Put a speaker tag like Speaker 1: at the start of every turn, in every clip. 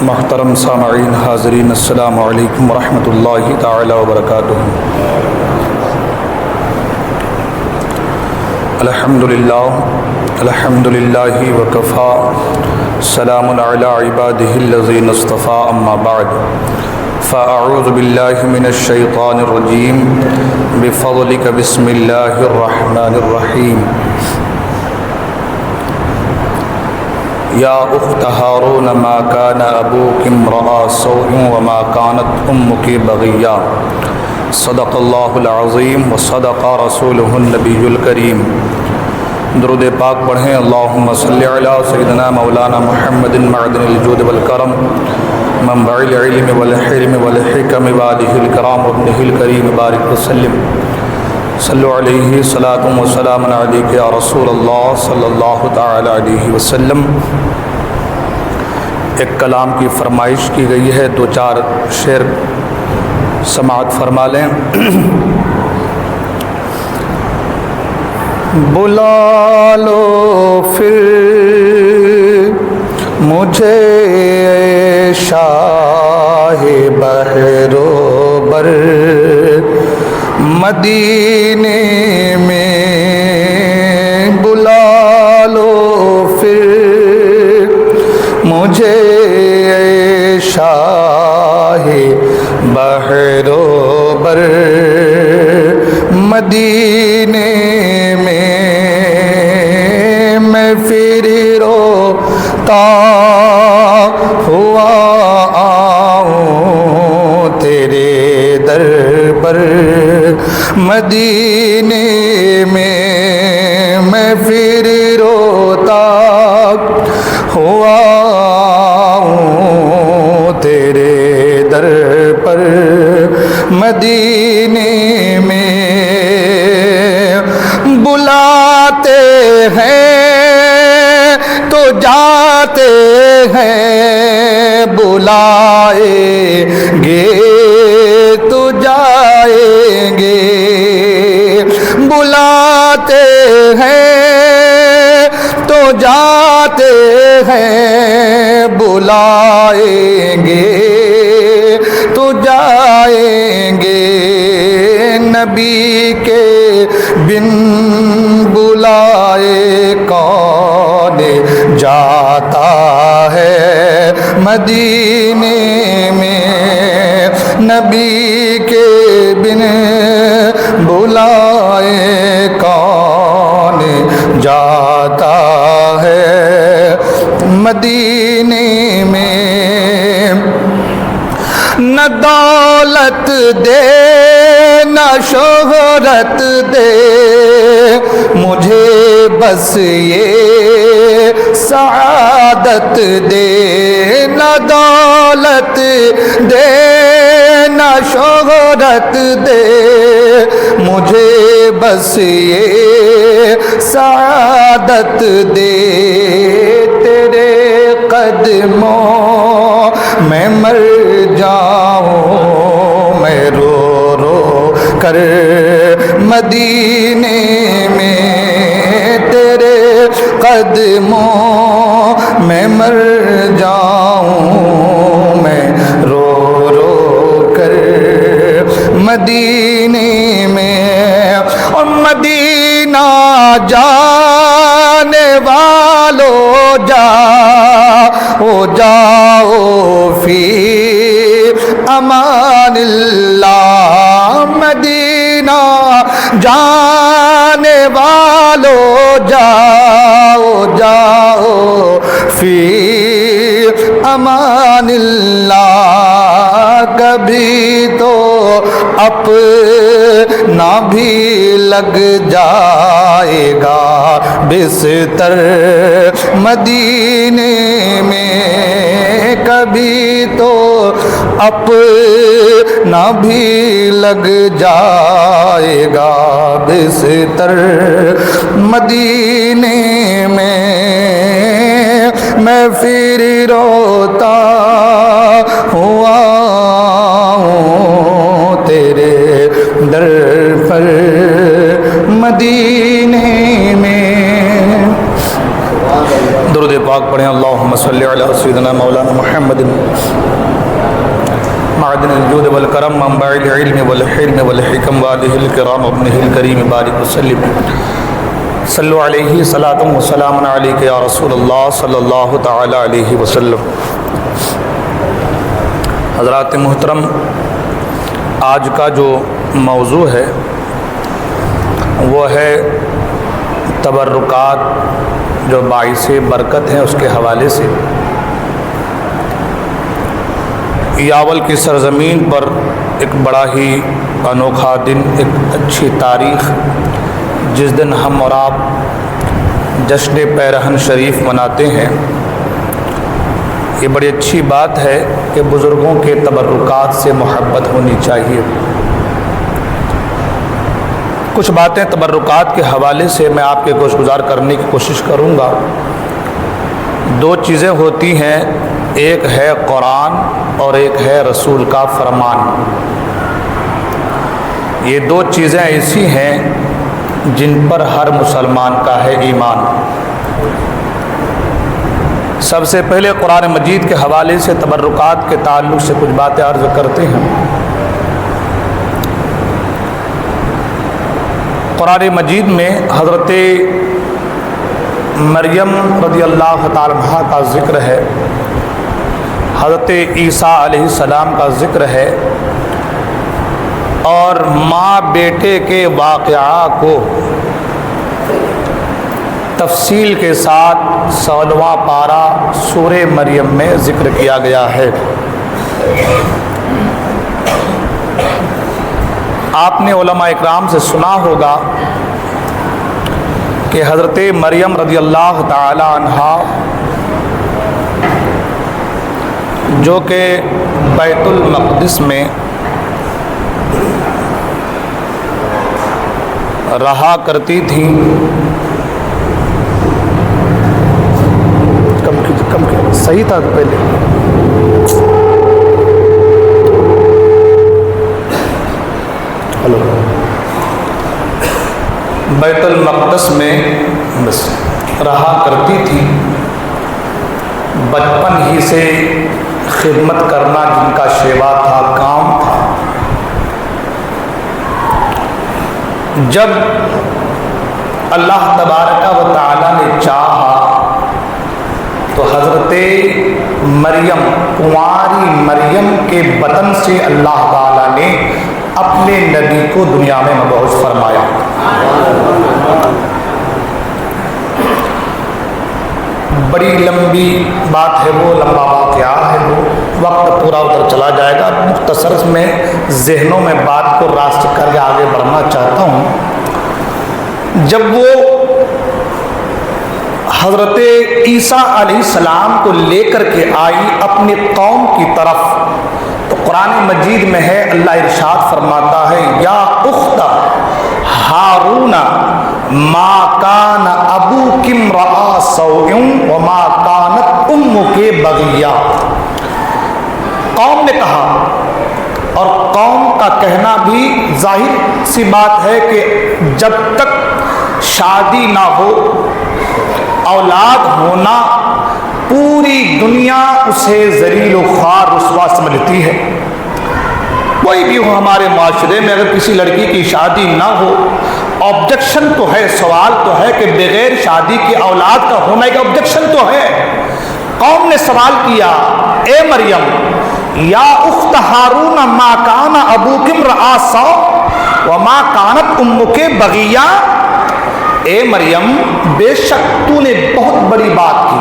Speaker 1: محترم سامعین حاضرین، السلام علیکم ورحمۃ اللہ تعالی وبرکاتہ۔ الحمد للہ وکفا، سلام علی عبادہ الذین اصطفیٰ، اما بعد فاعوذ باللہ من الشیطان الرجیم، بفضلک بسم اللہ الرحمن الرحیم۔ یا اخت ہارون ما کان ابوک امرأ سوء وما کانت امک بغیہ، صدق اللہ العظیم وصدق رسولہ النبی الکریم۔ درود پاک پڑھیں۔ اللہم صلی علی سیدنا مولانا محمد معدن الجود والکرم، منبع العلم والحلم والحکم، وآلہ الکرام وابنہ الکریم، بارک وسلم۔ صلو علیہ صلاۃ و سلام علیک یا رسول اللہ صلی اللہ تعالی علیہ وسلم۔ ایک کلام کی فرمائش کی گئی ہے، دو چار شعر سماعت فرما لیں۔ بلا لو پھر مجھے شاہ بحر و بر، مدینے میں بلا لو پھر مجھے شاہ بحر و بر، مدینے میں پھر روتا ہوا آؤں تیرے در پر، مدینے میں پھر روتا ہوا آؤں تیرے در پر، مدینے میں بلاتے ہیں تو جاتے ہیں، بلائیں گے تو جائیں گے، بلاتے ہیں تو جاتے ہیں، بلائیں گے تو جائیں گے، نبی کے بن بلائے کون جاتا ہے مدینے میں، نبی کے بن بلائے کون جاتا ہے مدینے میں۔ نہ دولت دے نہ شہرت دے مجھے، بس یہ سعادت دے، نہ دولت دے نہ شہرت دے مجھے، بس یہ سعادت دے، تیرے قدموں میں مر جاؤں میں رو رو کر مدینے میں، تیرے قدموں میں مر جاؤں میں رو رو کر مدینے میں۔ اور مدینہ جانے والو جاؤ جاؤ فی امان اللہ، مدینہ جانے والو جاؤ جاؤ فی امان اللہ، کبھی تو اپنا بھی لگ جائے گا بستر مدینے میں، کبھی تو اپنا بھی لگ جائے گا بستر مدینے میں پھر روتا ہوا ہوں تیرے در پر مدینے میں۔ درود پاک پاک پڑھیں اللہم صلی علی سیدنا مولانا محمد معدن الجود والکرم منبع العلم والحلم والحکم والہ الکرام ابنہ الکریم بارک وسلم صلو علیہ صلاۃ و سلام علیک یا رسول اللہ صلی اللہ تعالی علیہ وسلم۔ حضرات محترم، آج کا جو موضوع ہے وہ ہے تبرکات جو باعث برکت ہیں اس کے حوالے سے۔ یاول کی سرزمین پر ایک بڑا ہی انوکھا دن، ایک اچھی تاریخ، جس دن ہم اور آپ جشن پیرہن شریف مناتے ہیں، یہ بڑی اچھی بات ہے کہ بزرگوں کے تبرکات سے محبت ہونی چاہیے۔ کچھ باتیں تبرکات کے حوالے سے میں آپ کے گوش گزار کرنے کی کوشش کروں گا۔ دو چیزیں ہوتی ہیں، ایک ہے قرآن اور ایک ہے رسول کا فرمان۔ یہ دو چیزیں ایسی ہیں جن پر ہر مسلمان کا ہے ایمان۔ سب سے پہلے قرآن مجید کے حوالے سے تبرکات کے تعلق سے کچھ باتیں عرض کرتے ہیں۔ قرآن مجید میں حضرت مریم رضی اللہ تعالی عنہ کا ذکر ہے، حضرت عیسیٰ علیہ السلام کا ذکر ہے، اور ماں بیٹے کے واقعہ کو تفصیل کے ساتھ 16واں پارہ سورہ مریم میں ذکر کیا گیا ہے۔ آپ نے علماء اکرام سے سنا ہوگا کہ حضرت مریم رضی اللہ تعالی عنہا جو کہ بیت المقدس میں رہا کرتی تھیں، کم صحیح تھا پہلے، بیت المقدس میں رہا کرتی تھی۔ بچپن ہی سے خدمت کرنا جن کا شیوا تھا، کام تھا۔ جب اللہ تبارک و تعالی نے چاہا تو حضرت مریم، کنواری مریم کے بطن سے اللہ تعالی نے اپنے نبی کو دنیا میں مبعوث فرمایا۔ بڑی لمبی بات ہے، وہ لمبا واقعہ ہے، وہ وقت پورا ادھر چلا جائے گا۔ مختصر میں ذہنوں میں بات کو راست کر کے آگے بڑھنا چاہتا ہوں۔ جب وہ حضرت عیسیٰ علیہ السلام کو لے کر کے آئی اپنی قوم کی طرف، تو قرآن مجید میں ہے، اللہ ارشاد فرماتا ہے، یا اخت ہارون ما کان ابوک امرأ سوء وما کانت امک بغیہ۔ قوم نے کہا، اور قوم کا کہنا بھی ظاہر سی بات ہے کہ جب تک شادی نہ ہو، اولاد ہونا، پوری دنیا اسے ذلیل و خوار رسوا سمجھتی ہے۔ کوئی بھی ہو ہمارے معاشرے میں، اگر کسی لڑکی کی شادی نہ ہو، آبجیکشن تو ہے، سوال تو ہے کہ بغیر شادی کی اولاد کا ہونا ایک آبجیکشن تو ہے۔ قوم نے سوال کیا، اے مریم، یا اخت ہارون ما کان ابوک امرأ سوء وما کانت امک بغیہ۔ اے مریم، بے شک تو نے بہت بڑی بات کی۔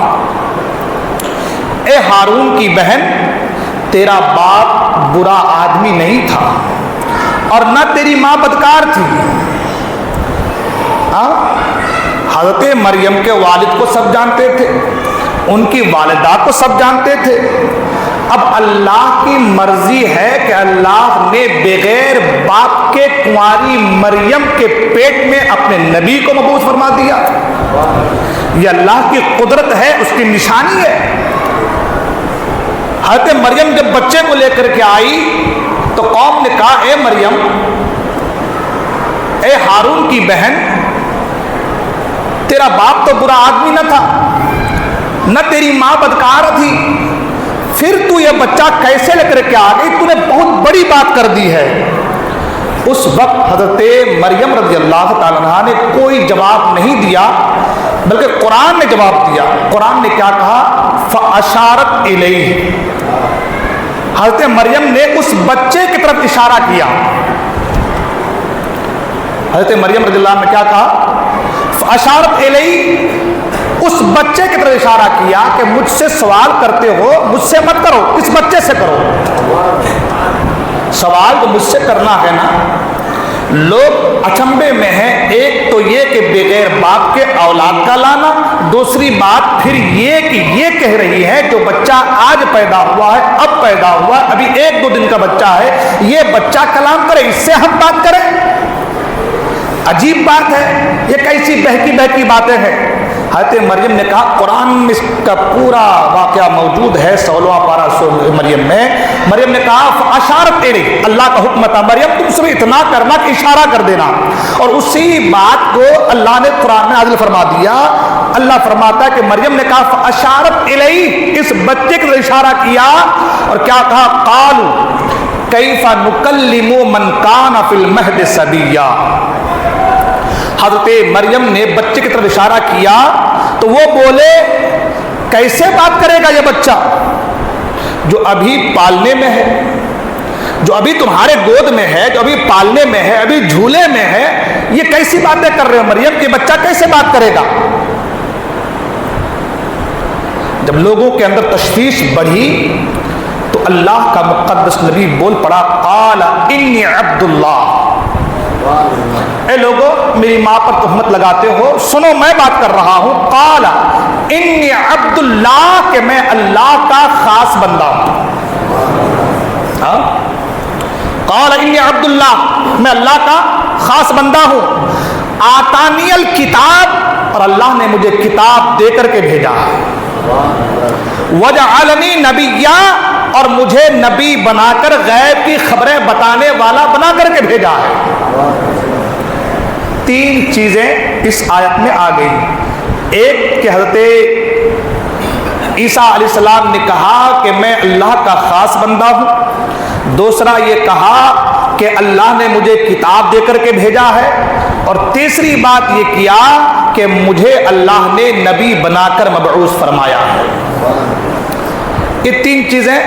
Speaker 1: اے ہارون کی بہن، تیرا باپ برا آدمی نہیں تھا اور نہ تیری ماں بدکار تھی۔ حضرت مریم کے والد کو سب جانتے تھے، ان کی والدہ کو سب جانتے تھے۔ اب اللہ کی مرضی ہے کہ اللہ نے بغیر باپ کے کنواری مریم کے پیٹ میں اپنے نبی کو مبعوث فرما دیا۔ یہ اللہ کی قدرت ہے، اس کی نشانی ہے۔ حضرت مریم جب بچے کو لے کر کے آئی تو قوم نے کہا، اے مریم، اے ہارون کی بہن، تیرا باپ تو برا آدمی نہ تھا، نہ تیری ماں بدکار تھی، پھر تو یہ بچہ کیسے لے کر کے آ گئی؟ تو نے بہت بڑی بات کر دی ہے۔ اس وقت حضرت مریم رضی اللہ تعالیٰ عنہا نے کوئی جواب نہیں دیا، بلکہ قرآن نے جواب دیا۔ قرآن نے کیا کہا؟ فَأَشَارَتْ إِلَيْهِ، حضرت مریم نے اس بچے کی طرف اشارہ کیا۔ حضرت مریم رضی اللہ عنہ نے کیا کہا؟ فَأَشَارَتْ إِلَيْهِ، اس بچے کی طرف اشارہ کیا کہ مجھ سے سوال کرتے ہو، مجھ سے مت کرو، اس بچے سے کرو۔ سوال تو مجھ سے کرنا ہے نا۔ لوگ اچنبے میں ہیں، ایک تو یہ کہ بغیر باپ کے اولاد کا لانا، دوسری بات پھر یہ کہ یہ کہہ رہی ہے جو بچہ آج پیدا ہوا ہے، اب پیدا ہوا ہے، ابھی 1-2 دن کا بچہ ہے، یہ بچہ کلام کرے، اس سے ہم بات کریں؟ عجیب بات ہے، یہ کیسی بہکی باتیں ہیں۔ حضرت مریم نے کہا، قرآن میں اس کا پورا واقعہ موجود ہے 16واں پارہ مریم میں۔ مریم نے کہا فَأَشَارَتْ إِلَيْهِ، اللہ کا حکم تھا مریم تم سے اتنا کرنا کہ اشارہ کر دینا، اور اسی بات کو اللہ نے قرآن میں نازل فرما دیا۔ اللہ فرماتا ہے کہ مریم نے کہا فَأَشَارَتْ إِلَيْهِ، اس بچے کی اشارہ کیا، اور کیا کہا؟ قَالُوا كَيْفَ نُكَلِّمُ مَنْ كَانَ فِي الْمَهْدِ صَبِيًّا۔ حضرت مریم نے بچے کی طرف اشارہ کیا تو وہ بولے کیسے بات کرے گا یہ بچہ جو ابھی پالنے میں ہے، جو ابھی تمہارے گود میں ہے، جو ابھی پالنے میں ہے، ابھی جھولے میں ہے، یہ کیسی باتیں کر رہے ہو مریم کہ بچہ کیسے بات کرے گا؟ جب لوگوں کے اندر تشویش بڑھی تو اللہ کا مقدس نبی بول پڑا، قال انی عبد اللہ۔ اے لوگو میری ماں پر تہمت لگاتے ہو، سنو میں بات کر رہا ہوں۔ قال انی عبد اللہ، کہ میں اللہ کا خاص بندہ ہوں۔ قال انی عبد اللہ، میں اللہ کا خاص بندہ ہوں۔ آتانی الکتاب، اور اللہ نے مجھے کتاب دے کر کے بھیجا ہے۔ وجعلنی نبیا، اور مجھے نبی بنا کر غیب کی خبریں بتانے والا بنا کر کے بھیجا ہے۔ 3 چیزیں اس آیت میں آ گئی۔ ایک کہ حضرت عیسیٰ علیہ السلام نے کہا کہ میں اللہ کا خاص بندہ ہوں۔ دوسرا یہ کہا کہ اللہ نے مجھے کتاب دے کر کے بھیجا ہے، اور تیسری بات یہ کیا کہ مجھے اللہ نے نبی بنا کر مبعوث فرمایا ہے۔ یہ 3 چیزیں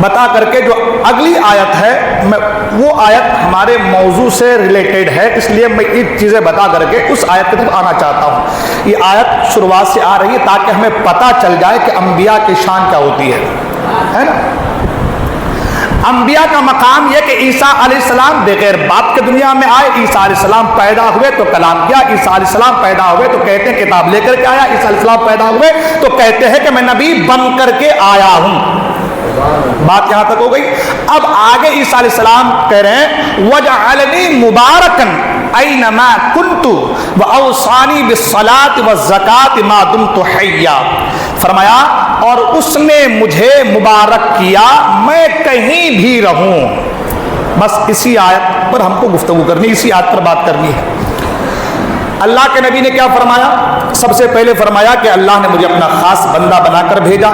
Speaker 1: بتا کر کے جو اگلی آیت ہے، وہ آیت ہمارے موضوع سے ریلیٹڈ ہے، اس لیے میں یہ چیزیں بتا کر کے اس آیت کی طرف آنا چاہتا ہوں۔ یہ آیت شروعات سے آ رہی ہے تاکہ ہمیں پتہ چل جائے کہ انبیاء کی شان کیا ہوتی ہے نا۔ انبیاء کا مقام یہ کہ عیسیٰ علیہ السلام بغیر باپ کے دنیا میں آئے، عیسیٰ علیہ السلام پیدا ہوئے تو کلام کیا، عیسیٰ علیہ السلام پیدا ہوئے تو کہتے ہیں کتاب لے کر کے آیا، عیسیٰ علیہ السلام پیدا ہوئے تو کہتے ہیں کہ میں نبی بن کر کے آیا ہوں۔ بات یہاں تک ہو گئی۔ اب آگے عیسیٰ علیہ السلام کہہ رہے ہیں وَجَعَلَنِي مُبَارَكًا أَيْنَمَا كُنْتُ وَأَوْصَانِي بِالصَّلَاةِ وَالزَّكَاةِ مَا دُمْتُ حَيًّا، فرمایا اور اس نے مجھے مبارک کیا میں کہیں بھی رہوں۔ بس اسی آیت پر ہم کو گفتگو کرنی، اسی آیت پر بات کرنی ہے۔ اللہ کے نبی نے کیا فرمایا؟ سب سے پہلے فرمایا کہ اللہ نے مجھے اپنا خاص بندہ بنا کر بھیجا،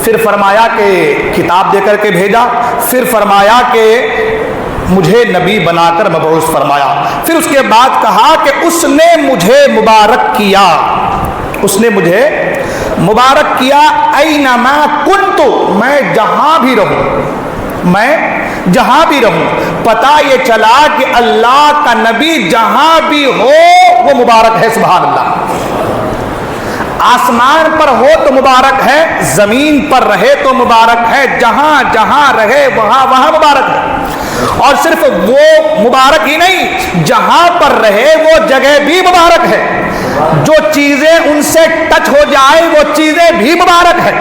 Speaker 1: پھر فرمایا کہ کتاب دے کر کے بھیجا، پھر فرمایا کہ مجھے نبی بنا کر مبعوث فرمایا، پھر اس کے بعد کہا کہ اس نے مجھے مبارک کیا، اس نے مجھے مبارک کیا اینما کنت، میں جہاں بھی رہوں، میں جہاں بھی رہوں۔ پتہ یہ چلا کہ اللہ کا نبی جہاں بھی ہو وہ مبارک ہے، سبحان اللہ۔ آسمان پر ہو تو مبارک ہے، زمین پر رہے تو مبارک ہے، جہاں جہاں رہے وہاں وہاں مبارک ہے۔ اور صرف وہ مبارک ہی نہیں، جہاں پر رہے وہ جگہ بھی مبارک ہے، جو چیزیں ان سے ٹچ ہو جائے وہ چیزیں بھی مبارک ہے،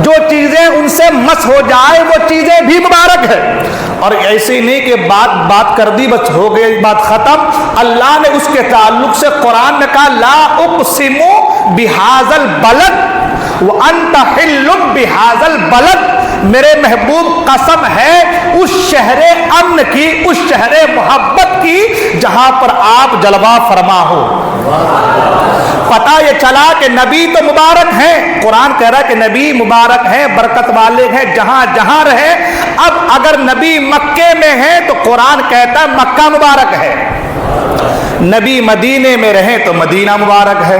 Speaker 1: جو چیزیں ان سے مس ہو جائے وہ چیزیں بھی مبارک ہے۔ اور ایسے ہی نہیں کہ بات کر دی بس ہو گئی بات ختم، اللہ نے اس کے تعلق سے قرآن میں کہا لا اقسم بہذا البلد وانت حل بہذا البلد، میرے محبوب قسم ہے اس شہر امن کی، اس شہر محبت کی جہاں پر آپ جلوہ فرما ہو، پتہ یہ چلا کہ نبی تو مبارک ہیں، قرآن کہہ رہا ہے کہ نبی مبارک ہیں، برکت والے ہیں، جہاں جہاں رہے۔ اب اگر نبی مکے میں ہیں تو قرآن کہتا ہے مکہ مبارک ہے، نبی مدینے میں رہیں تو مدینہ مبارک ہے۔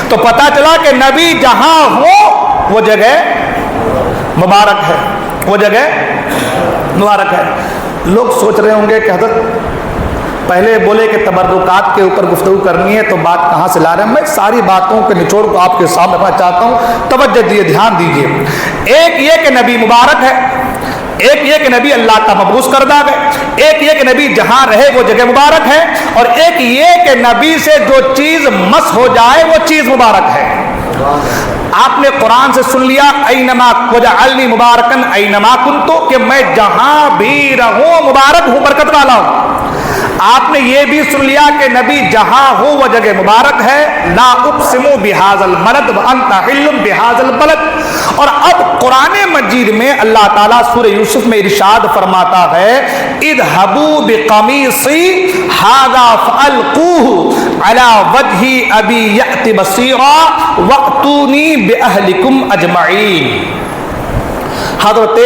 Speaker 1: تو پتہ چلا کہ نبی جہاں ہو وہ جگہ مبارک ہے، وہ جگہ مبارک ہے۔ لوگ سوچ رہے ہوں گے کہ حضرت پہلے بولے کہ تبرکات کے اوپر گفتگو کرنی ہے تو بات کہاں سے لا رہے ہیں؟ میں ساری باتوں کے نچوڑ کو آپ کے سامنے رکھنا چاہتا ہوں، توجہ دیے، دھیان دیجیے۔ ایک یہ کہ نبی مبارک ہے، ایک یہ کہ نبی اللہ کا مبعوث کردہ ہے، ایک یہ کہ نبی جہاں رہے وہ جگہ مبارک ہے، اور ایک یہ کہ نبی سے جو چیز مس ہو جائے وہ چیز مبارک ہے۔ آپ نے قرآن سے سن لیا اینما وجعلنی مبارکن اینما کنتو، کہ میں جہاں بھی رہوں مبارک ہوں، برکت والا ہوں۔ آپ نے یہ بھی سن لیا کہ نبی جہاں ہو وہ جگہ مبارک ہے، لا اقسم بہذا البلد وانت حل بہذا البلد۔ اور اب قرآن مجید میں اللہ تعالیٰ سورہ یوسف میں ارشاد فرماتا ہے اذهبوا بقمیصی ھذا فالقوہ علی وجہ ابی یأت بصیرا واتونی باہلکم اجمعین۔ حضرت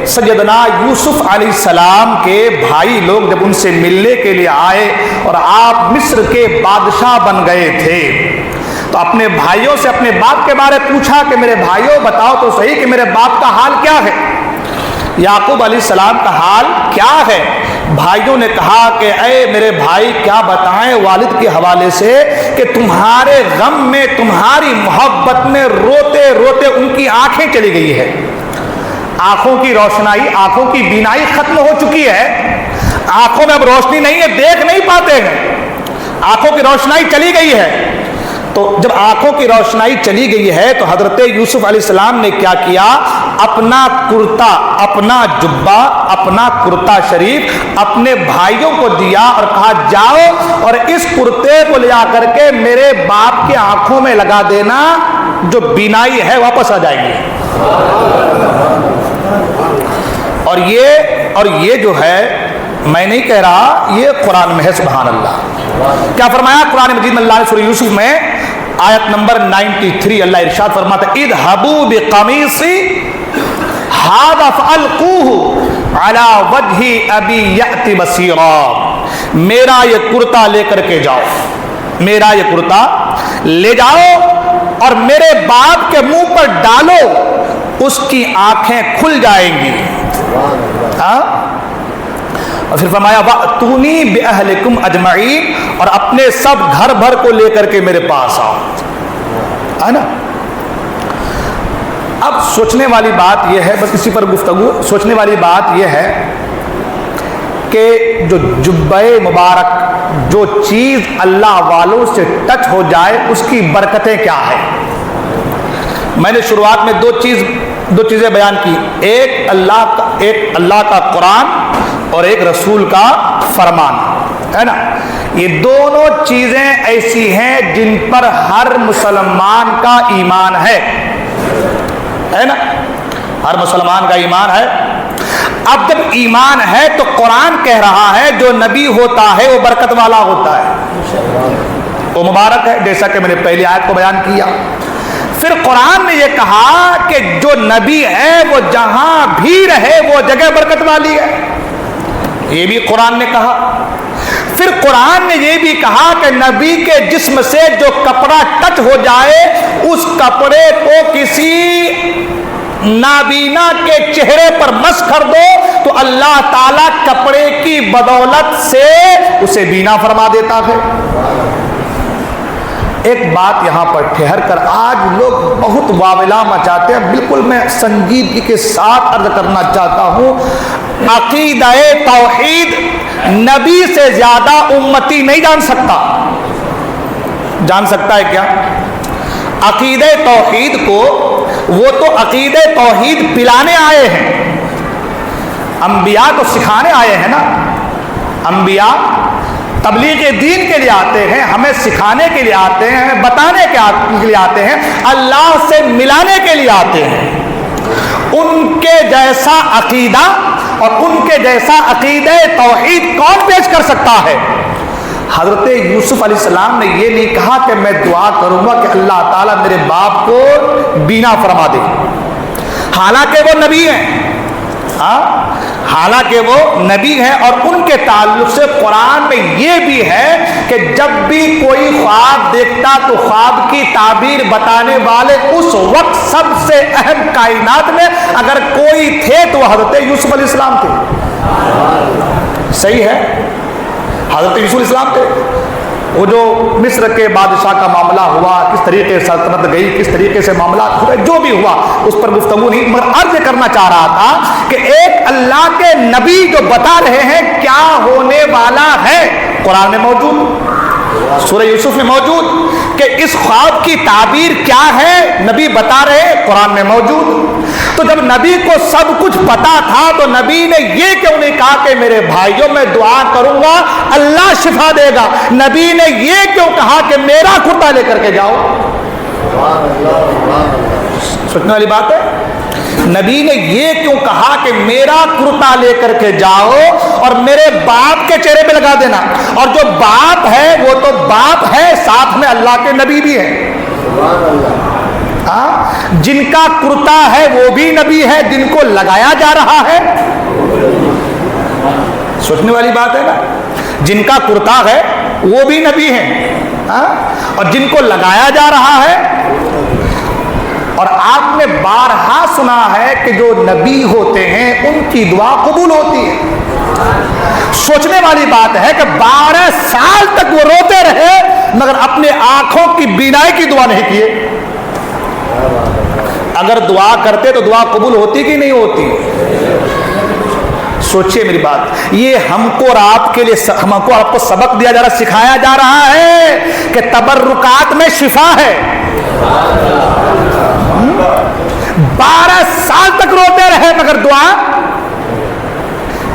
Speaker 1: سیدنا یوسف علیہ السلام کے بھائی لوگ جب ان سے ملنے کے لیے آئے اور آپ مصر کے بادشاہ بن گئے تھے تو اپنے بھائیوں سے اپنے باپ کے بارے پوچھا کہ میرے بھائیوں بتاؤ تو صحیح کہ میرے باپ کا حال کیا ہے، یعقوب علیہ السلام کا حال کیا ہے۔ بھائیوں نے کہا کہ اے میرے بھائی کیا بتائیں والد کے حوالے سے کہ تمہارے غم میں، تمہاری محبت میں روتے روتے ان کی آنکھیں چلی گئی ہے، آنکھوں کی روشنائی، آنکھوں کی بینائی ختم ہو چکی ہے، آنکھوں میں اب روشنی نہیں ہے، دیکھ نہیں پاتے ہیں، آنکھوں کی روشنائی چلی گئی ہے۔ تو جب آنکھوں کی روشنائی چلی گئی ہے تو حضرت یوسف علیہ السلام نے کیا کیا، اپنا کرتا، اپنا جبہ، اپنا کرتا شریف اپنے بھائیوں کو دیا اور کہا جاؤ اور اس کرتے کو لے آ کر کے میرے باپ کے آنکھوں میں لگا دینا، جو بینائی ہے واپس آ جائے گی۔ اور یہ جو ہے میں نہیں کہہ رہا، یہ قرآن میں ہے، سبحان اللہ۔ کیا فرمایا قرآن مجید میں اللہ نے سورہ یوسف میں آیت نمبر 93 اللہ ارشاد فرماتا ہے اذهبوا بقمیصی ھذا فالقوہ علی وجہ ابی یأت بصیرا، میرا یہ کرتا لے کر کے جاؤ، میرا یہ کرتا لے جاؤ اور میرے باپ کے منہ پر ڈالو، اس کی آنکھیں کھل جائیں گی۔ اور پھر فرمایا وَأْتُونِي بِأَهْلِكُمْ أَجْمَعِينَ، اور اپنے سب گھر بھر کو لے کر کے میرے پاس آؤ، ہے نا۔ اب سوچنے والی بات یہ ہے، بس اسی پر گفتگو، سوچنے والی بات یہ ہے کہ جو جبہ مبارک، جو چیز اللہ والوں سے ٹچ ہو جائے اس کی برکتیں کیا ہیں۔ میں نے شروعات میں دو چیزیں بیان کی، ایک اللہ کا قرآن اور ایک رسول کا فرمان، ہے نا۔ یہ دونوں چیزیں ایسی ہیں جن پر ہر مسلمان کا ایمان ہے نا، ہر مسلمان کا ایمان ہے۔ اب جب ایمان ہے تو قرآن کہہ رہا ہے جو نبی ہوتا ہے وہ برکت والا ہوتا ہے، وہ مبارک ہے، جیسا کہ میں نے پہلی آیت کو بیان کیا۔ پھر قرآن نے یہ کہا کہ جو نبی ہے وہ جہاں بھی رہے وہ جگہ برکت والی ہے، یہ بھی قرآن نے کہا۔ پھر قرآن نے یہ بھی کہا کہ نبی کے جسم سے جو کپڑا ٹچ ہو جائے اس کپڑے کو کسی نابینا کے چہرے پر مس کر دو تو اللہ تعالیٰ کپڑے کی بدولت سے اسے بینا فرما دیتا ہے۔ ایک بات یہاں پر ٹھہر کر، آج لوگ بہت واویلا مچاتے ہیں، بالکل میں سنجیدگی کے ساتھ عرض کرنا چاہتا ہوں، عقیدہ توحید نبی سے زیادہ امتی نہیں جان سکتا۔ جان سکتا ہے کیا؟ عقیدہ توحید کو وہ تو عقیدہ توحید پلانے آئے ہیں، انبیاء تو سکھانے آئے ہیں نا۔ انبیاء تبلیغ دین کے لیے آتے ہیں، ہمیں سکھانے کے لیے آتے ہیں، ہمیں بتانے کے لیے آتے ہیں، اللہ سے ملانے کے لیے آتے ہیں۔ ان کے جیسا عقیدہ اور ان کے جیسا عقیدہ توحید کون پیش کر سکتا ہے؟ حضرت یوسف علیہ السلام نے یہ نہیں کہا کہ میں دعا کروں گا کہ اللہ تعالیٰ میرے باپ کو بینا فرما دے، حالانکہ وہ نبی ہیں، حالانکہ وہ نبی ہیں، اور ان کے تعلق سے قرآن میں یہ بھی ہے کہ جب بھی کوئی خواب دیکھتا تو خواب کی تعبیر بتانے والے اس وقت سب سے اہم کائنات میں اگر کوئی تھے تو وہ حضرت یوسف علیہ السلام تھے۔ صحیح ہے، حضرت یوسف علیہ السلام تھے۔ وہ جو مصر کے بادشاہ کا معاملہ ہوا، کس طریقے سے سلطنت گئی، کس طریقے سے معاملات ہوئے، جو بھی ہوا اس پر گفتگو نہیں، مگر عرض کرنا چاہ رہا تھا کہ ایک اللہ کے نبی جو بتا رہے ہیں کیا ہونے والا ہے، قرآن میں موجود، سورہ یوسف میں موجود، کہ اس خواب کی تعبیر کیا ہے نبی بتا رہے، قرآن میں موجود۔ تو جب نبی کو سب کچھ پتا تھا تو نبی نے یہ کیوں نہیں کہا کہ میرے بھائیوں میں دعا کروں گا اللہ شفا دے گا؟ نبی نے یہ کیوں کہا کہ میرا کرتا لے کر کے جاؤ؟ سوچنے والی بات ہے، نبی نے یہ کیوں کہا کہ میرا کرتا لے کر کے جاؤ اور میرے باپ کے چہرے پہ لگا دینا؟ اور جو باپ ہے وہ تو باپ ہے، ساتھ میں اللہ کے نبی بھی ہے، جن کا کرتا ہے وہ بھی نبی ہے، جن کو لگایا جا رہا ہے، سوچنے والی بات ہے نا، جن کا کرتا ہے وہ بھی نبی ہے، اور جن کو لگایا جا رہا ہے۔ اور آپ نے بارہا سنا ہے کہ جو نبی ہوتے ہیں ان کی دعا قبول ہوتی ہے۔ سوچنے والی بات ہے کہ 12 سال تک وہ روتے رہے مگر اپنے آنکھوں کی بینائی کی دعا نہیں کیے۔ اگر دعا کرتے تو دعا قبول ہوتی کہ نہیں ہوتی؟ سوچئے میری بات، یہ ہم کو اور آپ کے لیے، ہم کو آپ کو سبق دیا جا رہا، سکھایا جا رہا ہے کہ تبرکات میں شفا ہے۔ 12 سال تک روتے رہے مگر دعا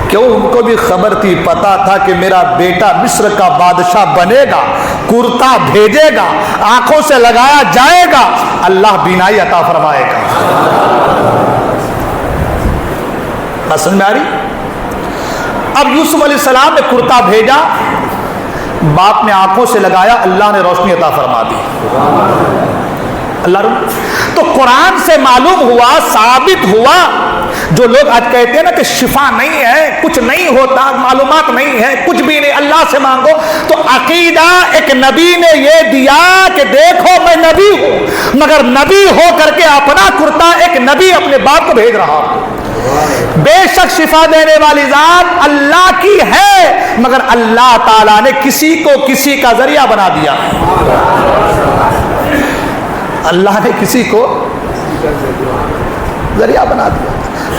Speaker 1: کیوں؟ ان کو بھی خبر تھی، پتا تھا کہ میرا بیٹا مصر کا بادشاہ بنے گا، کرتا بھیجے گا، آنکھوں سے لگایا جائے گا، اللہ بینائی عطا فرمائے گا۔ سمجھ میں آ رہی؟ اب یوسف علیہ السلام نے کرتا بھیجا، باپ نے آنکھوں سے لگایا، اللہ نے روشنی عطا فرما دی۔ اللہ تو قرآن سے معلوم ہوا، ثابت ہوا، جو لوگ آج کہتے ہیں نا کہ شفا نہیں ہے، کچھ نہیں ہوتا، معلومات نہیں ہے، کچھ بھی نہیں، اللہ سے مانگو، تو عقیدہ ایک نبی نے یہ دیا کہ دیکھو میں نبی ہوں، مگر نبی ہو کر کے اپنا کرتا ایک نبی اپنے باپ کو بھیج رہا ہوں۔ بے شک شفا دینے والی ذات اللہ کی ہے مگر اللہ تعالیٰ نے کسی کو کسی کا ذریعہ بنا دیا، اللہ نے کسی کو ذریعہ بنا دیا۔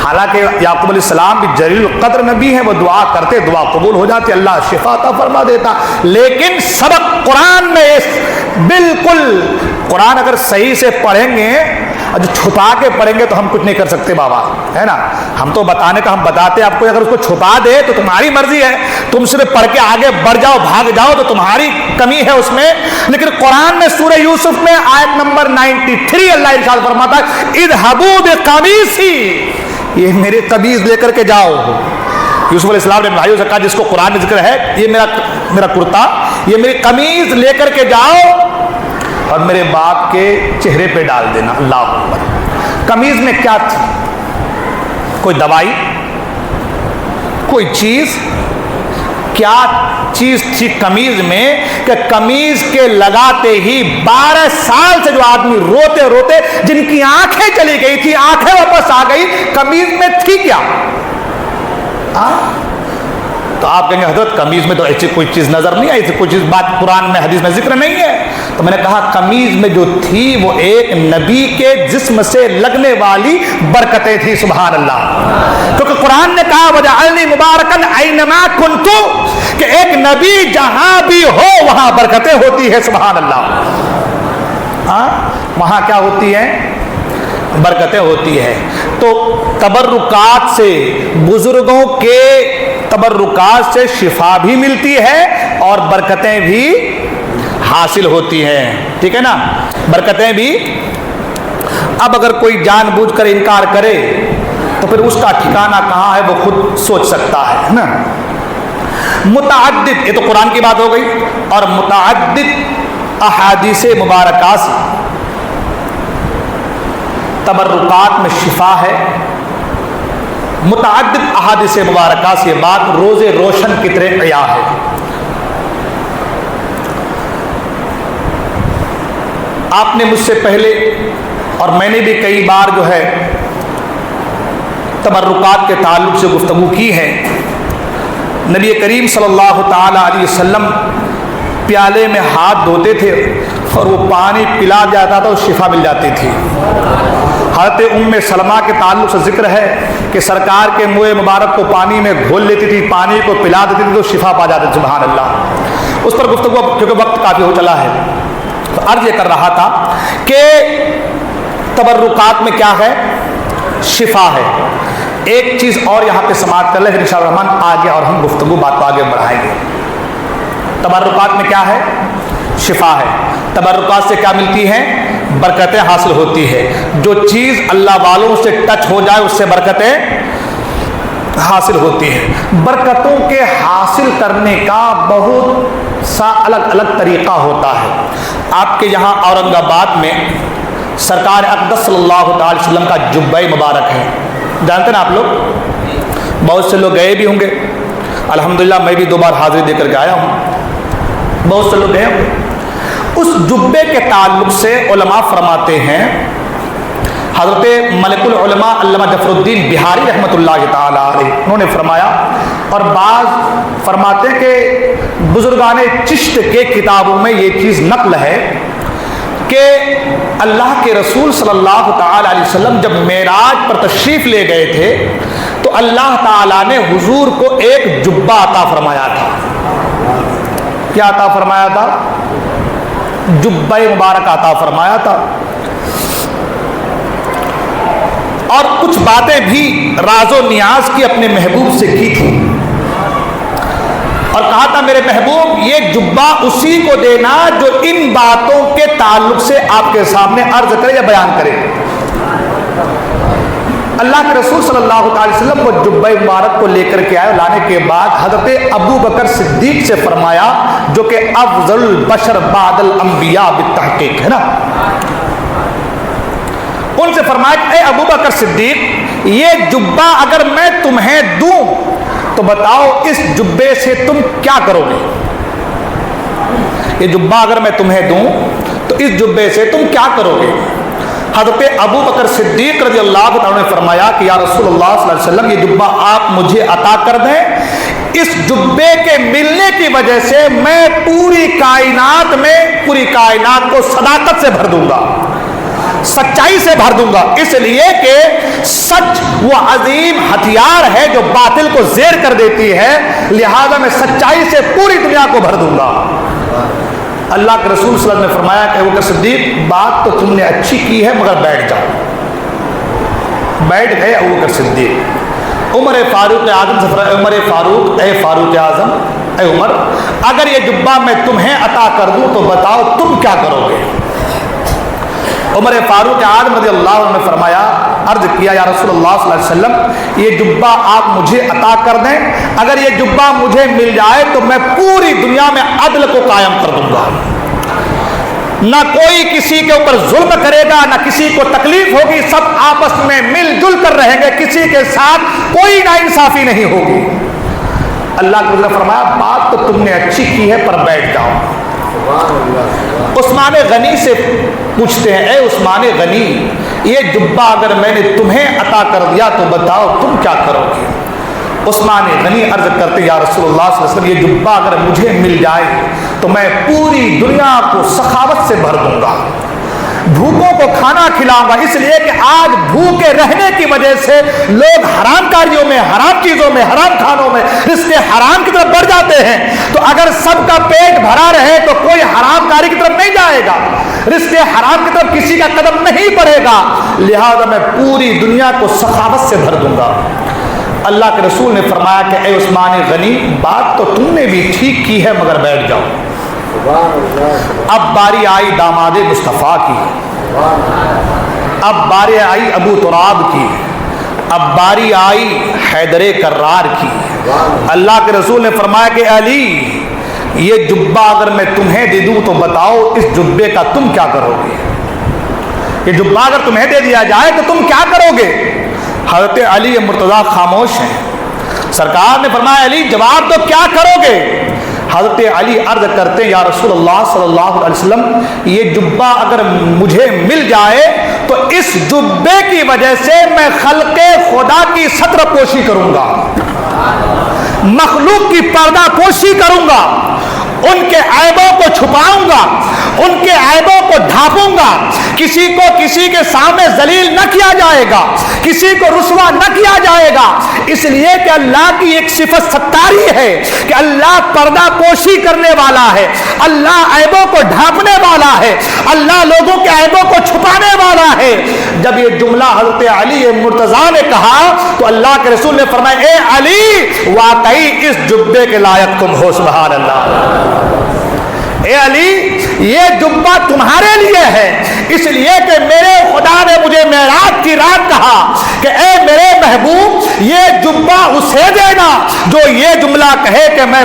Speaker 1: حالانکہ یعقوب علیہ السلام بھی جلیل القدر نبی ہیں، وہ دعا کرتے دعا قبول ہو جاتی، اللہ شفا عطا فرما دیتا۔ لیکن سبق قرآن میں بالکل، قرآن اگر صحیح سے پڑھیں گے اور جو چھپا کے پڑھیں گے تو ہم کچھ نہیں کر سکتے بابا، ہے نا، ہم تو بتانے کا ہم بتاتے ہیں، آپ کو اگر اس کو چھپا دے تو تمہاری مرضی ہے، تم صرف پڑھ کے آگے بڑھ جاؤ، بھاگ جاؤ تو تمہاری کمی ہے اس میں۔ لیکن قرآن میں سورہ یوسف میں آیت نمبر 93 اللہ ارشاد فرماتا ہے اذهبوا بقمیصی، یہ میری قمیض لے کر کے جاؤ۔ یوسف علیہ السلام نے بھائیوں سے کہا جس کو قرآن میں ذکر ہے، یہ میرا کرتا، یہ میری قمیض لے کر کے جاؤ اور میرے باپ کے چہرے پہ ڈال دینا۔ اللہ اکبر۔ قمیض میں کیا تھی؟ کوئی دوائی، کوئی چیز؟ کیا چیز تھی قمیض میں کہ قمیض کے لگاتے ہی 12 سال سے جو آدمی روتے روتے جن کی آنکھیں چلی گئی تھی، آنکھیں واپس آ گئی، قمیض میں تھی کیا؟ تو آپ کہیں گے حضرت قمیض میں تو ایسی کوئی چیز نظر نہیں آئی تھی، کوئی چیز بات قرآن میں حدیث میں ذکر نہیں ہے۔ تو میں نے کہا قمیض میں جو تھی وہ ایک نبی کے جسم سے لگنے والی برکتیں تھی، سبحان اللہ، کیونکہ قرآن نے کہا وَجَعَلْنِي مُبَارَكًا أَيْنَمَا كُنْتُ، کہ ایک نبی جہاں بھی ہو وہاں برکتیں ہوتی ہے، سبحان اللہ، وہاں کیا ہوتی ہے؟ برکتیں ہوتی ہے۔ تو تبرکات سے، بزرگوں کے تبرکات سے شفا بھی ملتی ہے اور برکتیں بھی حاصل ہوتی ہیں، ٹھیک ہے نا، برکتیں بھی۔ اب اگر کوئی جان بوجھ کر انکار کرے تو پھر اس کا ٹھکانہ کہاں ہے وہ خود سوچ سکتا ہے نا۔ متعدد، یہ تو قرآن کی بات ہو گئی، اور متعدد احادیث مبارکہ سے تبرکات میں شفا ہے۔ متعدد احادیث مبارکہ سے یہ بات روز روشن کی طرح عیاں ہے۔ آپ نے مجھ سے پہلے اور میں نے بھی کئی بار جو ہے تبرکات کے تعلق سے گفتگو کی ہے۔ نبی کریم صلی اللہ تعالی علیہ وسلم پیالے میں ہاتھ دھوتے تھے اور وہ پانی پلا جاتا تھا اور شفا مل جاتی تھی۔ حضرت ام سلمہ کے تعلق سے ذکر ہے کہ سرکار کے منہ مبارک کو پانی میں گھول لیتی تھی، پانی کو پلا دیتی تھی تو شفا پا جاتی تھی۔ سبحان اللہ۔ اس پر گفتگو کیونکہ وقت کافی ہو چلا ہے تو عرض یہ کر رہا تھا کہ تبرکات میں کیا ہے؟ شفا ہے۔ ایک چیز اور یہاں پہ سماعت کر لیں، پھر انشاءاللہ الرحمن آگے اور ہم گفتگو بات کو آگے بڑھائیں گے۔ تبرکات میں کیا ہے؟ شفا ہے۔ تبرکات سے کیا ملتی ہے؟ برکتیں حاصل ہوتی ہے۔ جو چیز اللہ والوں سے ٹچ ہو جائے اس سے برکتیں حاصل ہوتی ہے۔ برکتوں کے حاصل کرنے کا بہت سا الگ الگ طریقہ ہوتا ہے۔ آپ کے یہاں اورنگ آباد میں سرکار اقدس صلی اللہ تعالی وسلم کا جبہ مبارک ہے، جانتے ہیں آپ لوگ؟ بہت سے لوگ گئے بھی ہوں گے، الحمدللہ میں بھی 2 بار حاضری دے کر کے آیا ہوں، بہت سے لوگ گئے ہوں گے۔ اس جبے کے تعلق سے علماء فرماتے ہیں، حضرت ملک العلماء علامہ جعفر الدین بہاری رحمۃ اللہ تعالی علیہ انہوں نے فرمایا، اور بعض فرماتے ہیں کہ بزرگان چشت کے کتابوں میں یہ چیز نقل ہے کہ اللہ کے رسول صلی اللہ تعالی علیہ وسلم جب معراج پر تشریف لے گئے تھے تو اللہ تعالیٰ نے حضور کو ایک جبہ عطا فرمایا تھا۔ کیا عطا فرمایا تھا؟ جبہ مبارک عطا فرمایا تھا، اور کچھ باتیں بھی راز و نیاز کی اپنے محبوب سے کی تھی، اور کہا تھا میرے محبوب یہ جبہ اسی کو دینا جو ان باتوں کے تعلق سے آپ کے سامنے عرض کرے یا بیان کرے۔ اللہ کے رسول صلی اللہ علیہ وسلم وہ جبہ مبارک کو لے کر کے آئے، لانے کے بعد حضرت ابو بکر صدیق سے فرمایا، جو کہ افضل البشر بعد الانبیاء بالتحقیق ہے نا، ان سے فرمایا کہ اے ابو بکر صدیق یہ جبہ اگر میں تمہیں دوں تو بتاؤ اس جبے سے تم کیا کرو گے؟ یہ جبہ اگر میں تمہیں دوں تو اس جبے سے تم کیا کرو گے؟ حضرت ابو بکر صدیق رضی اللہ عنہ نے فرمایا کہ یا رسول اللہ صلی اللہ علیہ وسلم یہ جبہ آپ مجھے عطا کر دیں، اس جبے کے ملنے کی وجہ سے میں پوری کائنات کو صداقت سے بھر دوں گا، سچائی سے بھر دوں گا، اس لیے کہ سچ وہ عظیم ہتھیار ہے جو باطل کو زیر کر دیتی ہے، لہذا میں سچائی سے پوری دنیا کو بھر دوں گا۔ اللہ کے رسول صلی اللہ علیہ وسلم نے فرمایا کہ ابو بکر صدیق بات تو تم نے اچھی کی ہے مگر بیٹھ جاؤ۔ بیٹھ گئے ابو بکر صدیق۔ عمر فاروق اعظم سے فرمایا عمر فاروق اے فاروق اعظم اے عمر اگر یہ جبہ میں تمہیں عطا کر دوں تو بتاؤ تم کیا کرو گے؟ عمر فاروق اعظم رضی اللہ عنہ نے فرمایا، عرض کیا یا رسول اللہ صلی اللہ علیہ وسلم یہ جبہ آپ مجھے عطا کر دیں، اگر یہ جبہ مجھے مل جائے تو میں پوری دنیا میں عدل کو قائم کر دوں گا، نہ کوئی کسی کے اوپر ظلم کرے گا، نہ کسی کو تکلیف ہوگی، سب آپس میں مل جل کر رہیں گے، کسی کے ساتھ کوئی ناانصافی نہیں ہوگی۔ اللہ کے رسول نے فرمایا بات تو تم نے اچھی کی ہے پر بیٹھ جاؤ۔ عثمان غنی سے پوچھتے ہیں اے عثمان غنی یہ جبہ اگر میں نے تمہیں عطا کر دیا تو بتاؤ تم کیا کرو گے؟ عثمان غنی عرض کرتے یا رسول اللہ صلی اللہ علیہ وسلم یہ جبہ اگر مجھے مل جائے تو میں پوری دنیا کو سخاوت سے بھر دوں گا، بھوکوں کو کھانا کھلاؤں گا، اس لیے کہ آج بھوکے رہنے کی وجہ سے لوگ حرام کاریوں میں، حرام چیزوں میں، حرام کھانوں میں، رزق حرام کی طرف بڑھ جاتے ہیں، تو اگر سب کا پیٹ بھرا رہے تو کوئی حرام کاری کی طرف نہیں جائے گا، رزق حرام کی طرف کسی کا قدم نہیں بڑھے گا، لہذا میں پوری دنیا کو سخاوت سے بھر دوں گا۔ اللہ کے رسول نے فرمایا کہ اے عثمان غنی بات تو تم نے بھی ٹھیک کی ہے مگر بیٹھ جاؤ۔ اب باری آئی داماد مصطفیٰ کی، اب باری آئی ابو تراب کی، اب باری آئی حیدر کرار کی۔ اللہ کے رسول نے فرمایا کہ علی یہ جبہ اگر میں تمہیں دے دوں تو بتاؤ اس جبے کا تم کیا کرو گے؟ یہ جبہ اگر تمہیں دے دیا جائے تو تم کیا کرو گے؟ حضرت علی مرتضیٰ خاموش ہیں۔ سرکار نے فرمایا علی جواب تو کیا کرو گے؟ حضرت علی عرض کرتے ہیں یا رسول اللہ صلی اللہ علیہ وسلم یہ جبہ اگر مجھے مل جائے تو اس جبے کی وجہ سے میں خلق خدا کی ستر پوشی کروں گا، مخلوق کی پردہ پوشی کروں گا، ان کے عیبوں کو چھپاؤں گا، ان کے عیبوں کو ڈھانپوں گا، کسی کو کسی کے سامنے ذلیل نہ کیا جائے گا، کسی کو رسوا نہ کیا جائے گا، اس لیے کہ اللہ کی ایک صفت ستاری ہے کہ اللہ پردہ پوشی کرنے والا ہے، اللہ عیبوں کو ڈھانپنے والا ہے، اللہ لوگوں کے عیبوں کو چھپانے والا ہے۔ جب یہ جملہ حضرت علی مرتضیٰ نے کہا تو اللہ کے رسول نے فرمایا اے علی واقعی اس جبے کے لائق تم ہو، سبحان اللہ۔ اے علی یہ جبہ تمہارے لیے ہے، اس لیے کہ میرے خدا نے مجھے معراج کی رات کہا کہ اے میرے محبوب یہ جبہ اسے دینا جو یہ جملہ کہے کہ میں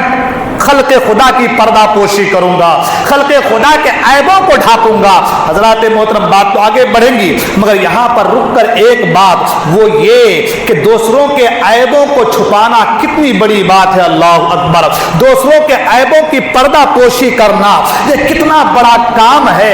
Speaker 1: خلق خدا کی پردہ پوشی کروں گا، خلق خدا کے عیبوں کو ڈھانپوں گا۔ حضرات محترم بات تو آگے بڑھیں گی مگر یہاں پر رک کر ایک بات وہ یہ کہ دوسروں کے عیبوں کو چھپانا کتنی بڑی بات ہے، اللہ اکبر، دوسروں کے عیبوں کی پردہ پوشی کرنا یہ کتنا بڑا کام ہے۔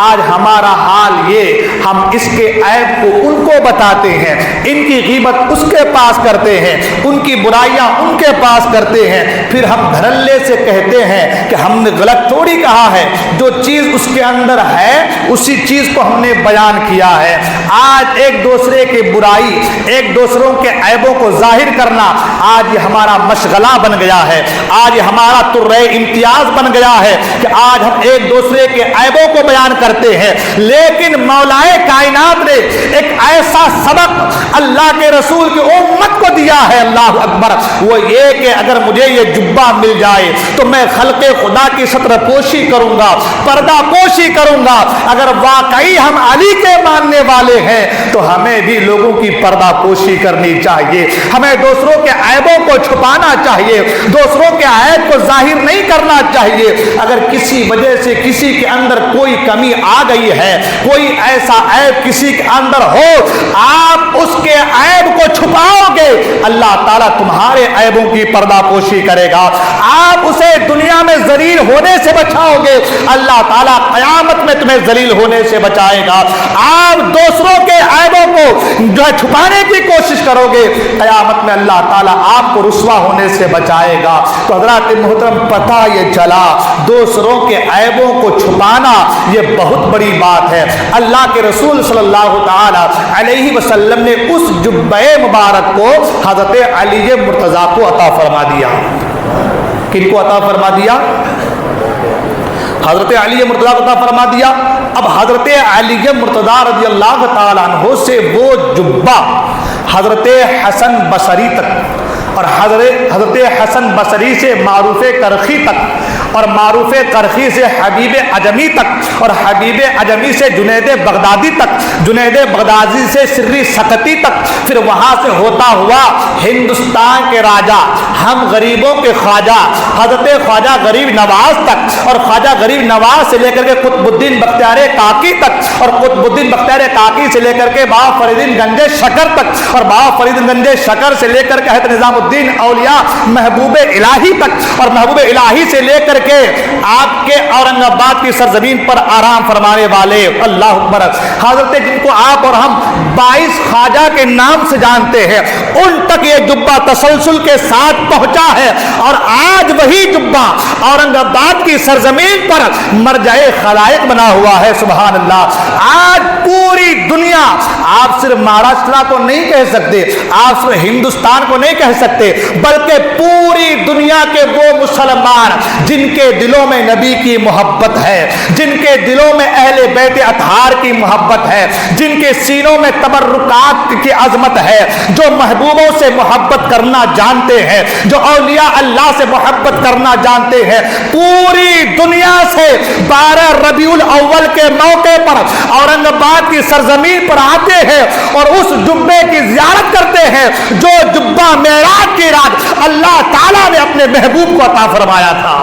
Speaker 1: آج ہمارا حال یہ ہم اس کے عیب کو ان کو بتاتے ہیں، ان کی غیبت اس کے پاس کرتے ہیں، ان کی برائیاں ان کے پاس کرتے ہیں، پھر ہم دھڑلے سے کہتے ہیں کہ ہم نے غلط تھوڑی کہا ہے، جو چیز اس کے اندر ہے اسی چیز کو ہم نے بیان کیا ہے۔ آج ایک دوسرے کی برائی، ایک دوسروں کے عیبوں کو ظاہر کرنا آج یہ ہمارا مشغلہ بن گیا ہے، آج یہ ہمارا ترے امتیاز بن گیا ہے کہ آج ہم ایک دوسرے کے عیبوں کو بیان کرتے ہیں۔ لیکن مولائے کائنات نے ایک ایسا سبق اللہ کے رسول کی امت کو دیا ہے، اللہ اکبر، وہ یہ کہ اگر مجھے یہ جبہ مل جائے تو میں خلق خدا کی ستر پوشی کروں گا، پردہ پوشی کروں گا۔ اگر واقعی ہم علی کے ماننے والے ہیں تو ہمیں بھی لوگوں کی پردہ پوشی کرنی چاہیے، ہمیں دوسروں کے عیبوں کو چھپانا چاہیے، دوسروں کے عیب کو ظاہر نہیں کرنا چاہیے۔ اگر کسی وجہ سے کسی کے اندر کوئی کمی آ گئی ہے، کوئی ایسا عیب کسی کے اندر ہو، آپ اس کے عیب کو چھپاؤ گے، اللہ تعالیٰ تمہارے عیبوں کی پردہ پوشی کرے گا، آپ اسے دنیا میں ذلیل ہونے سے بچاؤ گے، اللہ تعالیٰ قیامت میں تمہیں ذلیل ہونے سے بچائے گا۔ آپ دوسروں کے عیبوں کو جو ہے چھپانے کی کوشش کرو گے، قیامت میں اللہ تعالیٰ آپ کو رسوا ہونے سے بچائے گا۔ تو حضرات محترم پتہ یہ چلا دوسروں کے عیبوں کو چھپانا یہ بہت بڑی بات ہے۔ اللہ کے رسول صلی اللہ تعالیٰ علیہ وسلم نے اس جبہ مبارک کو حضرت علی مرتضیٰ کو عطا فرما دیا۔ کن کو عطا فرما دیا؟ حضرت علی مرتضیٰ کو عطا فرما دیا۔ اب حضرت علی مرتضیٰ رضی اللہ تعالیٰ عنہ سے وہ جبہ حضرت حسن بصری تک اور حضرت حسن بصری سے معروف کرخی تک اور معروف کرخی سے حبیب عجمی تک اور حبیب عجمی سے جنید بغدادی تک، جنید بغدادی سے سری سقطی تک، پھر وہاں سے ہوتا ہوا ہندوستان کے راجہ، ہم غریبوں کے خواجہ حضرت خواجہ غریب نواز تک، اور خواجہ غریب نواز سے لے کر کے قطب الدین بختیار کاکی تک، اور قطب الدین بختیار کاکی سے لے کر کے بابا فرید گنج شکر تک، اور بابا فرید گنج شکر سے لے کر کے حضرت نظام الدین اولیاء محبوب الہی تک، اور محبوب الہی سے لے کر کے آپ کے اورنگ آباد کی سرزمین پر آرام فرمانے والے اللہ اکبر حضرت جن کو آپ اور ہم 22 خواجہ کے نام سے جانتے ہیں، ان تک یہ جبہ تسلسل کے ساتھ پہنچا ہے، اور آج وہی جبہ اورنگ آباد کی سرزمین پر مرجع خلائق بنا ہوا ہے، سبحان اللہ۔ آج پوری دنیا، آپ صرف مہاراشٹر کو نہیں کہہ سکتے، آپ صرف ہندوستان کو نہیں کہہ سکتے، بلکہ پوری دنیا کے وہ مسلمان جن کے دلوں میں نبی کی محبت ہے، جن کے دلوں میں اہل بیت اطہار کی محبت ہے، جن کے سینوں میں تبرکات کی عظمت ہے، جو محبوبوں سے محبت کرنا جانتے ہیں، جو اولیاء اللہ سے محبت کرنا جانتے ہیں، پوری دنیا سے 12 ربیع الاول کے موقع پر اورنگ آباد کی سرزمین پر آتے ہیں اور اس جبے کی زیارت کرتے ہیں ہے جو جبہ معراج کی رات اللہ تعالیٰ نے اپنے محبوب کو عطا فرمایا تھا۔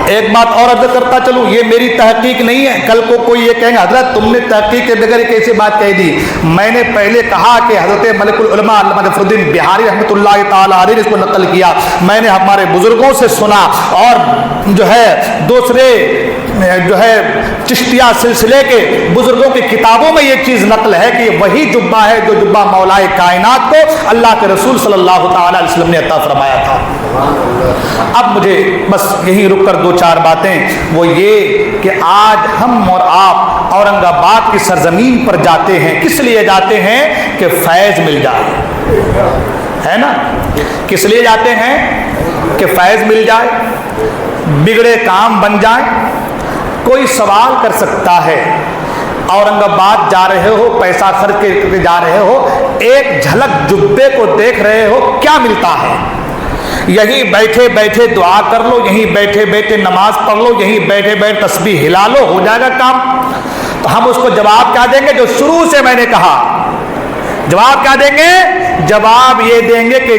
Speaker 1: ایک بات اور عرض کرتا چلوں، یہ میری تحقیق نہیں ہے، کل کو کوئی یہ کہیں گے حضرت تم نے تحقیق کے بغیر کیسی بات کہہ دی۔ میں نے پہلے کہا کہ حضرت ملک العلماء علامہ ظفر الدین بہاری رحمۃ اللہ تعالیٰ علیہ نے اس کو نقل کیا، میں نے ہمارے بزرگوں سے سنا، اور جو ہے دوسرے جو ہے چشتیہ سلسلے کے بزرگوں کی کتابوں میں یہ چیز نقل ہے کہ وہی جبہ ہے جو جبہ مولائے کائنات کو اللہ کے رسول صلی اللہ تعالیٰ علیہ وسلم نے عطا فرمایا تھا۔ اب مجھے بس یہیں رک کر دو چار باتیں، وہ یہ کہ آج ہم اور آپ اورنگ آباد کی سرزمین پر جاتے ہیں، کس لیے جاتے ہیں؟ کہ فیض مل جائے، ہے نا؟ کس لیے جاتے ہیں؟ کہ فیض مل جائے، بگڑے کام بن جائیں۔ کوئی سوال کر سکتا ہے اورنگ آباد جا رہے ہو، پیسہ خرچ کے جا رہے ہو، ایک جھلک جبے کو دیکھ رہے ہو، کیا ملتا ہے؟ یہیں بیٹھے بیٹھے دعا کر لو، یہیں بیٹھے بیٹھے نماز پڑھ لو، یہیں بیٹھے بیٹھے تسبیح ہلا لو، ہو جائے گا کام؟ تو ہم اس کو جواب کیا دیں گے جو شروع سے میں نے کہا؟ جواب کیا دیں گے؟ جواب یہ دیں گے کہ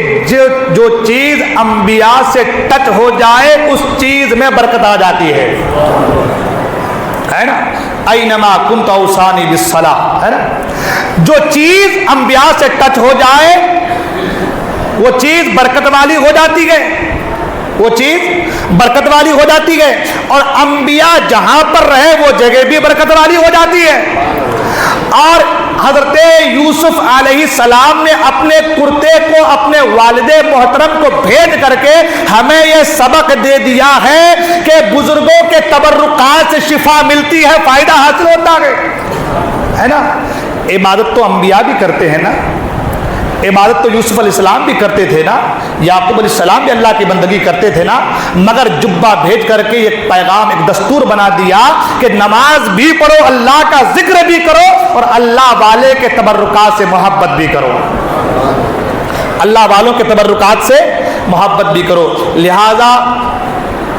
Speaker 1: جو چیز انبیاء سے ٹچ ہو جائے اس چیز میں برکت آ جاتی ہے نا؟ اینما کنت اوصانی بالصلاۃ، ہے نا؟ جو چیز انبیاء سے ٹچ ہو جائے وہ چیز برکت والی ہو جاتی ہے، وہ چیز برکت والی ہو جاتی ہے، اور انبیاء جہاں پر رہے وہ جگہ بھی برکت والی ہو جاتی ہے۔ اور حضرت یوسف علیہ السلام نے اپنے کرتے کو اپنے والد محترم کو بھیج کر کے ہمیں یہ سبق دے دیا ہے کہ بزرگوں کے تبرکات سے شفا ملتی ہے، فائدہ حاصل ہوتا ہے نا؟ عبادت تو انبیاء بھی کرتے ہیں نا، عبادت تو یوسف علیہ السلام بھی کرتے تھے نا، یعقوب علیہ السلام بھی اللہ کی بندگی کرتے تھے نا، مگر جبہ بھیج کر کے ایک پیغام، ایک دستور بنا دیا کہ نماز بھی پڑھو، اللہ کا ذکر بھی کرو، اور اللہ والے کے تبرکات سے محبت بھی کرو، اللہ والوں کے تبرکات سے محبت بھی کرو۔ لہذا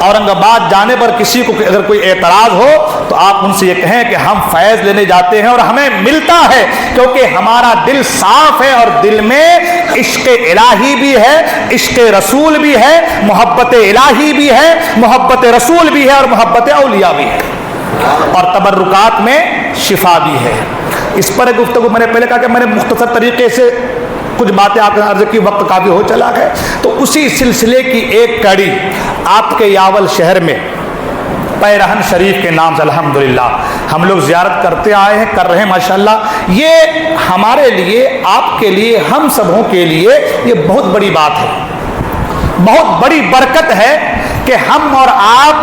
Speaker 1: اورنگ آباد جانے پر کسی کو اگر کوئی اعتراض ہو تو آپ ان سے یہ کہیں کہ ہم فیض لینے جاتے ہیں اور ہمیں ملتا ہے، کیونکہ ہمارا دل صاف ہے اور دل میں عشق الہی بھی ہے، عشق رسول بھی ہے، محبت الہی بھی ہے، محبت رسول بھی ہے، اور محبت اولیاء بھی ہے، اور تبرکات میں شفا بھی ہے۔ اس پر گفتگو میں نے پہلے کہا کہ میں نے مختصر طریقے سے کچھ باتیں آپ نے عرض کی، وقت کافی ہو چلا ہے، تو اسی سلسلے کی ایک کڑی آپ کے یاول شہر میں پیرہن شریف کے نام سے الحمدللہ ہم لوگ زیارت کرتے آئے ہیں، کر رہے ہیں ماشاءاللہ۔ یہ ہمارے لیے، آپ کے لیے، ہم سبوں کے لیے یہ بہت بڑی بات ہے، بہت بڑی برکت ہے کہ ہم اور آپ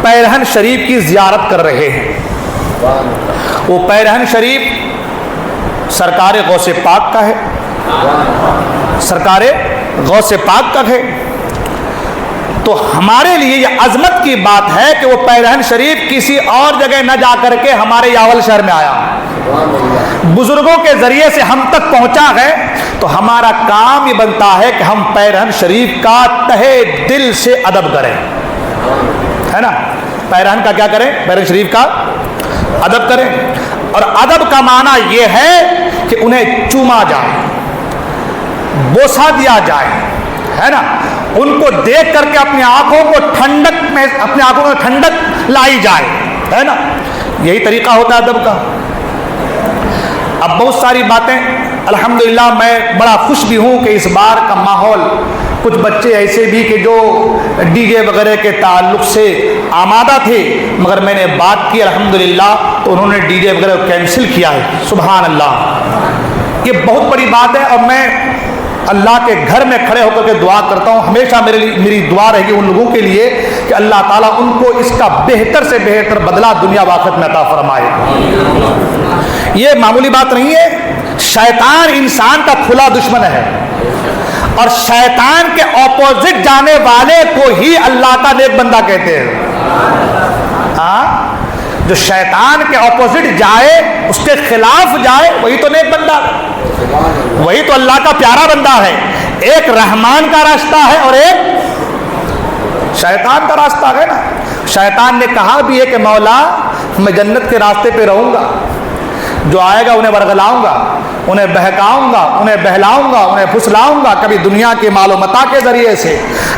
Speaker 1: پیرہن شریف کی زیارت کر رہے ہیں۔ وہ پیرہن شریف سرکار غوث پاک کا ہے، سرکار غوث پاک کا ہے، تو ہمارے لیے یہ عظمت کی بات ہے کہ وہ پیرہن شریف کسی اور جگہ نہ جا کر کے ہمارے یاول شہر میں آیا، بزرگوں کے ذریعے سے ہم تک پہنچا ہے، تو ہمارا کام یہ بنتا ہے کہ ہم پیرہن شریف کا تہے دل سے ادب کریں، ہے نا؟ پیرہن کا کیا کریں؟ پیرہن شریف کا ادب کریں، اور ادب کا معنی یہ ہے کہ انہیں چوما جائے، بوسہ دیا جائے، ہے نا؟ ان کو دیکھ کر کے اپنی آنکھوں کو ٹھنڈک میں، اپنی آنکھوں میں ٹھنڈک لائی جائے، ہے نا؟ یہی طریقہ ہوتا ہے ادب کا۔ اب بہت ساری باتیں الحمدللہ، میں بڑا خوش بھی ہوں کہ اس بار کا ماحول، کچھ بچے ایسے بھی کہ جو ڈی جے وغیرہ کے تعلق سے آمادہ تھے، مگر میں نے بات کی الحمدللہ تو انہوں نے ڈی جے وغیرہ کینسل کیا ہے، سبحان اللہ۔ یہ بہت بڑی بات ہے، اور میں اللہ کے گھر میں کھڑے ہو کر کے دعا کرتا ہوں، ہمیشہ میری دعا رہے گی ان لوگوں کے لیے کہ اللہ تعالیٰ ان کو اس کا بہتر سے بہتر بدلہ دنیا و آخرت میں عطا فرمائے۔ یہ معمولی بات نہیں ہے، شیطان انسان کا کھلا دشمن ہے، اور شیطان کے اپوزٹ جانے والے کو ہی اللہ کا نیک بندہ کہتے ہیں۔ ہاں، جو شیطان کے اپوزٹ جائے، اس کے خلاف جائے، وہی تو نیک بندہ ہے، وہی تو اللہ کا پیارا بندہ ہے۔ ایک رحمان کا راستہ ہے اور ایک شیطان کا راستہ ہے نا۔ شیطان نے کہا بھی ہے کہ مولا میں جنت کے راستے پہ رہوں گا، جو آئے گا انہیں ورغلاؤں گا، انہیں بہکاؤں گا، انہیں بہلاؤں گا، انہیں پھسلاؤں گا، کبھی دنیا کے مال و متاع کے ذریعے سے،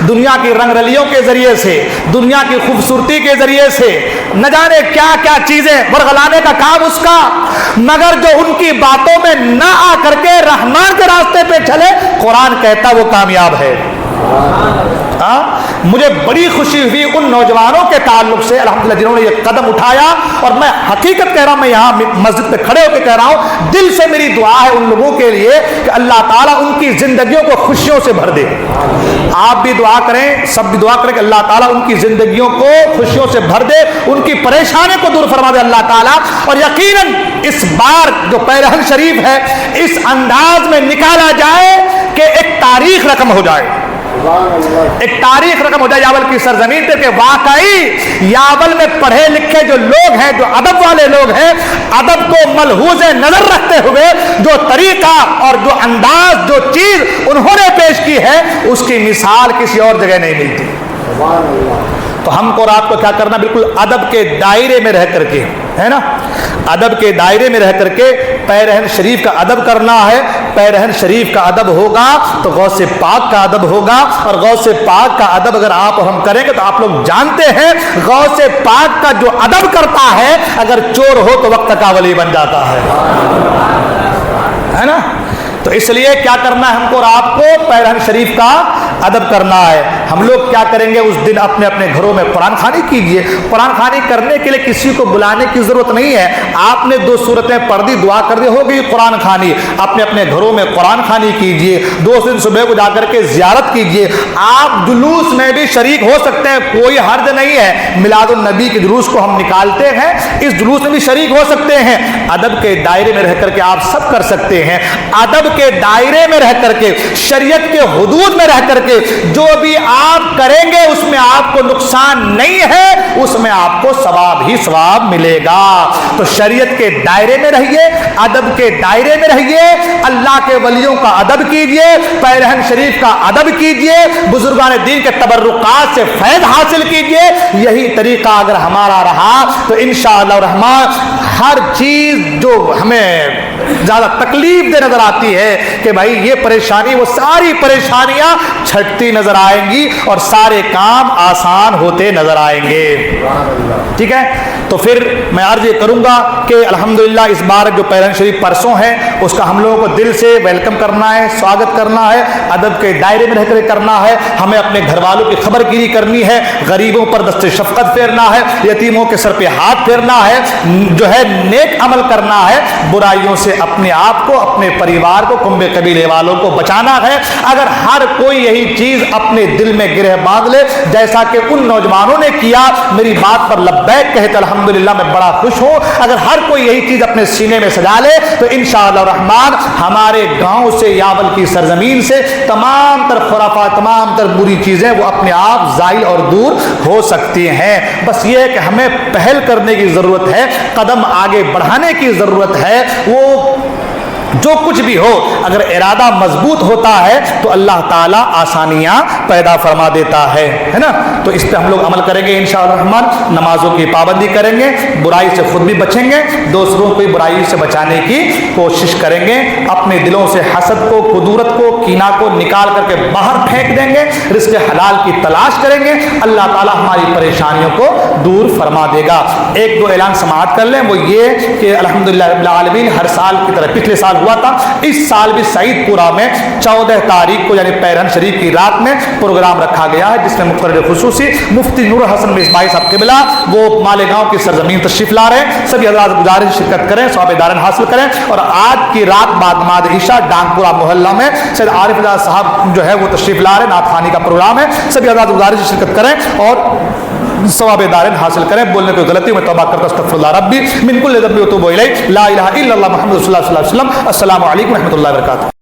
Speaker 1: دنیا کی رنگ رلیوں کے ذریعے سے، دنیا کی خوبصورتی کے ذریعے سے، نہ جانے کیا کیا چیزیں ورغلانے کا کام اس کا، مگر جو ان کی باتوں میں نہ آ کر کے رحمان کے راستے پہ چلے، قرآن کہتا وہ کامیاب ہے۔ مجھے بڑی خوشی ہوئی ان نوجوانوں کے تعلق سے الحمدللہ جنہوں نے یہ قدم اٹھایا، اور میں حقیقت کہہ رہا ہوں، میں یہاں مسجد پہ کھڑے ہو کے کہہ رہا ہوں، دل سے میری دعا ہے ان لوگوں کے لیے کہ اللہ تعالیٰ ان کی زندگیوں کو خوشیوں سے بھر دے۔ آپ بھی دعا کریں، سب بھی دعا کریں کہ اللہ تعالیٰ ان کی زندگیوں کو خوشیوں سے بھر دے، ان کی پریشانیوں کو دور فرما دے اللہ تعالیٰ۔ اور یقیناً اس بار جو پیرہن شریف ہے اس انداز میں نکالا جائے کہ ایک تاریخ رقم ہو جائے، ایک تاریخ رقم ہو جائے یاول کی سرزمین پہ، کہ واقعی یاول میں پڑھے لکھے جو لوگ ہیں، جو ادب والے لوگ ہیں، ادب کو ملحوظ نظر رکھتے ہوئے جو طریقہ اور جو انداز، جو چیز انہوں نے پیش کی ہے، اس کی مثال کسی اور جگہ نہیں ملتی۔ تو ہم کو اور آپ کو کیا کرنا، بالکل ادب کے دائرے میں رہ کر کے، ہے نا، ادب کے دائرے میں رہ کر کے پیرہن شریف کا ادب کرنا ہے۔ پیرہن شریف کا ادب ہوگا تو غوث پاک کا ادب ہوگا، اور غوث پاک کا ادب اگر آپ اور ہم کریں گے تو آپ لوگ جانتے ہیں غوث پاک کا جو ادب کرتا ہے، اگر چور ہو تو وقت کا ولی بن جاتا ہے نا۔ تو اس لیے کیا کرنا ہے ہم کو اور آپ کو، پیرہن شریف کا ادب کرنا ہے۔ ہم لوگ کیا کریں گے، اس دن اپنے اپنے گھروں میں قرآن خوانی کیجئے۔ قرآن خوانی کرنے کے لیے کسی کو بلانے کی ضرورت نہیں ہے، آپ نے 2 سورتیں پڑھ دی، دعا کر دی، ہو گئی قرآن خوانی۔ اپنے اپنے گھروں میں قرآن خوانی کیجئے، 2 دن صبح کو جا کر کے زیارت کیجئے۔ آپ جلوس میں بھی شریک ہو سکتے ہیں، کوئی حرج نہیں ہے، میلاد النبی کے جلوس کو ہم نکالتے ہیں، اس جلوس میں بھی شریک ہو سکتے ہیں۔ ادب کے دائرے میں رہ کر کے آپ سب کر سکتے ہیں، ادب کے دائرے میں رہ کر کے، شریعت کے حدود میں رہ کر کے جو بھی آپ کریں گے اس میں آپ کو نقصان نہیں ہے، اس میں آپ کو ثواب ہی ثواب ملے گا۔ تو شریعت کے دائرے میں رہیے، ادب کے دائرے میں رہیے، اللہ کے ولیوں کا ادب کیجئے، پیرہن شریف کا ادب کیجئے، بزرگان دین کے تبرکات سے فیض حاصل کیجئے۔ یہی طریقہ اگر ہمارا رہا تو انشاءاللہ الرحمن ہر چیز جو ہمیں زیادہ تکلیف دہ نظر آتی ہے کہ بھائی یہ پریشانی، وہ ساری پریشانیاں چھٹتی نظر آئیں گی اور سارے کام آسان ہوتے نظر آئیں گے۔ ٹھیک ہے، تو پھر میں عرض یہ کروں گا کہ الحمدللہ اس بار جو پیرہن شریف پرسوں ہے اس کا ہم لوگوں کو دل سے ویلکم کرنا ہے، سواگت کرنا ہے، ادب کے دائرے میں رہ کر کرنا ہے۔ ہمیں اپنے گھر والوں کی خبر گیری کرنی ہے، غریبوں پر دست شفقت پھیرنا ہے، یتیموں کے سر پہ ہاتھ پھیرنا ہے، جو ہے نیک عمل کرنا ہے، برائیوں سے اپنے آپ کو، اپنے پریوار کو، کنبے قبیلے والوں کو بچانا ہے۔ اگر ہر کوئی یہی چیز اپنے دل میں گرہ باندھ لے جیسا کہ ان نوجوانوں نے کیا، میری بات پر لبیک کہتے الحمدللہ میں بڑا خوش ہوں۔ اگر ہر کوئی یہی چیز اپنے سینے میں سجا لے تو انشاءاللہ الرحمن ہمارے گاؤں سے، یاول کی سرزمین سے تمام تر خرافات، تمام تر بری چیزیں وہ اپنے آپ زائل اور دور ہو سکتی ہیں۔ بس یہ ہے کہ ہمیں پہل کرنے کی ضرورت ہے، قدم آگے بڑھانے کی ضرورت ہے۔ وہ جو کچھ بھی ہو اگر ارادہ مضبوط ہوتا ہے تو اللہ تعالیٰ آسانیاں پیدا فرما دیتا ہے نا۔ تو اس پہ ہم لوگ عمل کریں گے انشاءاللہ الرحمن، نمازوں کی پابندی کریں گے، برائی سے خود بھی بچیں گے، دوسروں کو برائی سے بچانے کی کوشش کریں گے، اپنے دلوں سے حسد کو، کدورت کو، کینہ کو نکال کر کے باہر پھینک دیں گے، رزق حلال کی تلاش کریں گے، اللہ تعالیٰ ہماری پریشانیوں کو دور فرما دے گا۔ 1-2 اعلان سماعت کر لیں، وہ یہ کہ الحمدللہ رب العالمین ہر سال کی طرح پچھلے سال ہوا تھا، اس سال بھی سعید پورہ میں 14 تاریخ کو یعنی پیرہن شریف کی رات میں پروگرام رکھا گیا ہے، جس میں مقرر خصوصی مفتی نور حسن مصباحی صاحب قبلہ وہ مالیگاؤں کی سرزمین تشریف لا رہے ہیں۔ سبھی حضرات گزارش شرکت کریں، ثواب دارن حاصل کریں، اور آج کی رات بعد عشاء ڈانگپورہ محلہ میں سید عارف اللہ صاحب جو ہے وہ تشریف لا رہے ہیں، نعت خوانی کا پروگرام ہے، سبھی حضرات گزارش شرکت کریں اور ثواب دارین حاصل کریں۔ بولنے کوئی غلطی میں توبہ کرتا استغفر اللہ ربی من کل ذنب واتوب الیہ، لا الہ الا اللہ محمد رسول اللہ صلی اللہ علیہ وسلم۔ السلام علیکم و رحمۃ اللہ وبرکاتہ۔